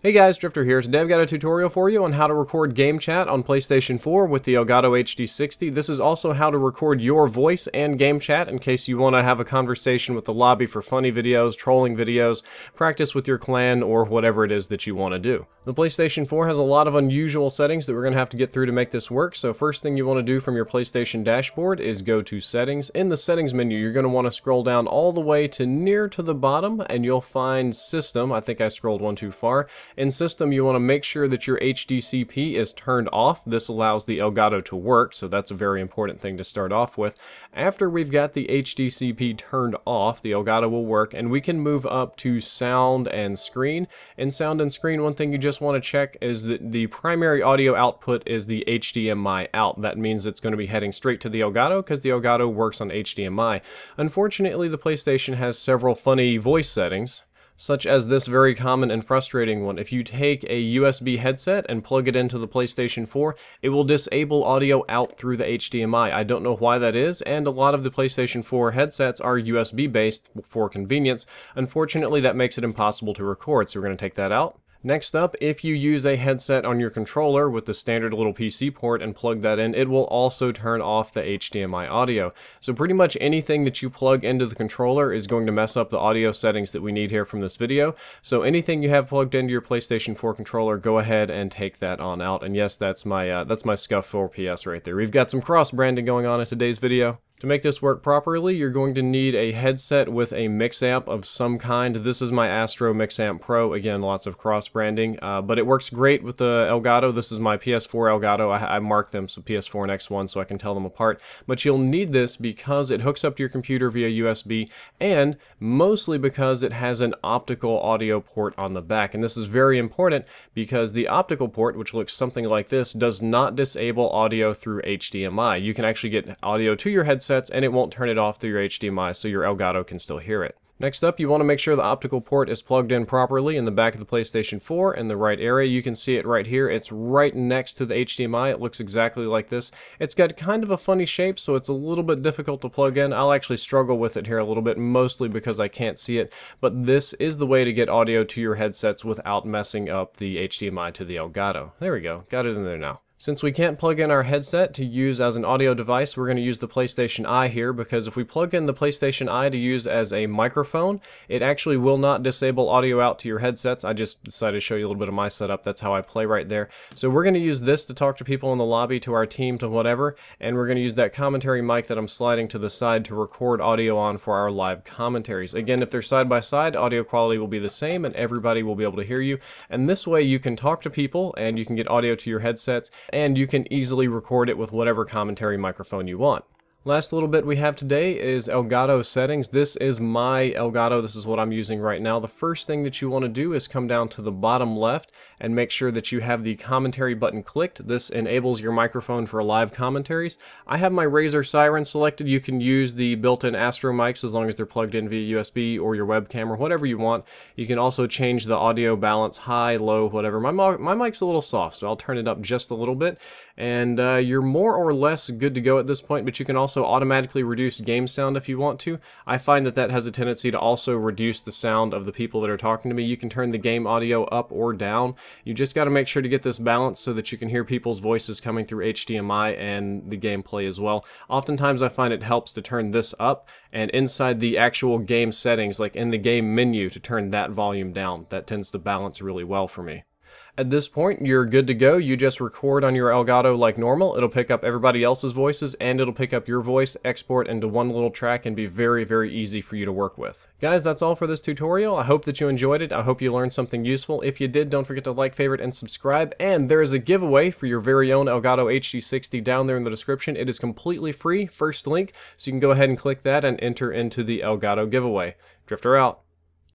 Hey guys, Drifter here. Today I've got a tutorial for you on how to record game chat on PlayStation 4 with the Elgato HD60. This is also how to record your voice and game chat in case you want to have a conversation with the lobby for funny videos, trolling videos, practice with your clan, or whatever it is that you want to do. The PlayStation 4 has a lot of unusual settings that we're going to have to get through to make this work, so first thing you want to do from your PlayStation dashboard is go to Settings. In the Settings menu, you're going to want to scroll down all the way to near to the bottom, and you'll find System. I think I scrolled one too far. In System, you want to make sure that your HDCP is turned off. This allows the Elgato to work, so that's a very important thing to start off with. After we've got the HDCP turned off, the Elgato will work, and we can move up to Sound and Screen. In Sound and Screen, one thing you just want to check is that the primary audio output is the HDMI out. That means it's going to be heading straight to the Elgato because the Elgato works on HDMI. Unfortunately, the PlayStation has several funny voice settings, such as this very common and frustrating one. If you take a USB headset and plug it into the PlayStation 4, it will disable audio out through the HDMI. I don't know why that is, and a lot of the PlayStation 4 headsets are USB based for convenience. Unfortunately, that makes it impossible to record, so we're going to take that out. Next up, if you use a headset on your controller with the standard little PC port and plug that in, it will also turn off the HDMI audio. So pretty much anything that you plug into the controller is going to mess up the audio settings that we need here from this video. So anything you have plugged into your PlayStation 4 controller, go ahead and take that on out. And yes, that's my Scuff 4 PS right there. We've got some cross branding going on in today's video. To make this work properly, you're going to need a headset with a mix amp of some kind. This is my Astro Mix Amp Pro. Again, lots of cross branding, but it works great with the Elgato. This is my PS4 Elgato. I marked them, so PS4 and X1, so I can tell them apart. But you'll need this because it hooks up to your computer via USB, and mostly because it has an optical audio port on the back. And this is very important because the optical port, which looks something like this, does not disable audio through HDMI. You can actually get audio to your headset and it won't turn it off through your HDMI, so your Elgato can still hear it. Next up, you want to make sure the optical port is plugged in properly in the back of the PlayStation 4 in the right area. You can see it right here. It's right next to the HDMI. It looks exactly like this. It's got kind of a funny shape, so it's a little bit difficult to plug in. I'll actually struggle with it here a little bit, mostly because I can't see it, but this is the way to get audio to your headsets without messing up the HDMI to the Elgato. There we go. Got it in there now. Since we can't plug in our headset to use as an audio device, we're going to use the PlayStation Eye here, because if we plug in the PlayStation Eye to use as a microphone, it actually will not disable audio out to your headsets. I just decided to show you a little bit of my setup. That's how I play right there. So we're going to use this to talk to people in the lobby, to our team, to whatever, and we're going to use that commentary mic that I'm sliding to the side to record audio on for our live commentaries. Again, if they're side by side, audio quality will be the same and everybody will be able to hear you. And this way you can talk to people and you can get audio to your headsets, and you can easily record it with whatever commentary microphone you want. Last little bit we have today is Elgato settings. This is my Elgato. This is what I'm using right now. The first thing that you want to do is come down to the bottom left and make sure that you have the commentary button clicked. This enables your microphone for live commentaries. I have my Razer Siren selected. You can use the built-in Astro mics as long as they're plugged in via USB or your webcam or whatever you want. You can also change the audio balance, high, low, whatever. My mic's a little soft, so I'll turn it up just a little bit. And you're more or less good to go at this point, but you can also automatically reduce game sound if you want to. I find that that has a tendency to also reduce the sound of the people that are talking to me. You can turn the game audio up or down. You just got to make sure to get this balanced so that you can hear people's voices coming through HDMI and the gameplay as well. Oftentimes I find it helps to turn this up, and inside the actual game settings, like in the game menu, to turn that volume down. That tends to balance really well for me. At this point, you're good to go. You just record on your Elgato like normal. It'll pick up everybody else's voices, and it'll pick up your voice, export into one little track, and be very, very easy for you to work with. Guys, that's all for this tutorial. I hope that you enjoyed it. I hope you learned something useful. If you did, don't forget to like, favorite, and subscribe. And there is a giveaway for your very own Elgato HD60 down there in the description. It is completely free, first link, so you can go ahead and click that and enter into the Elgato giveaway. Drifter out.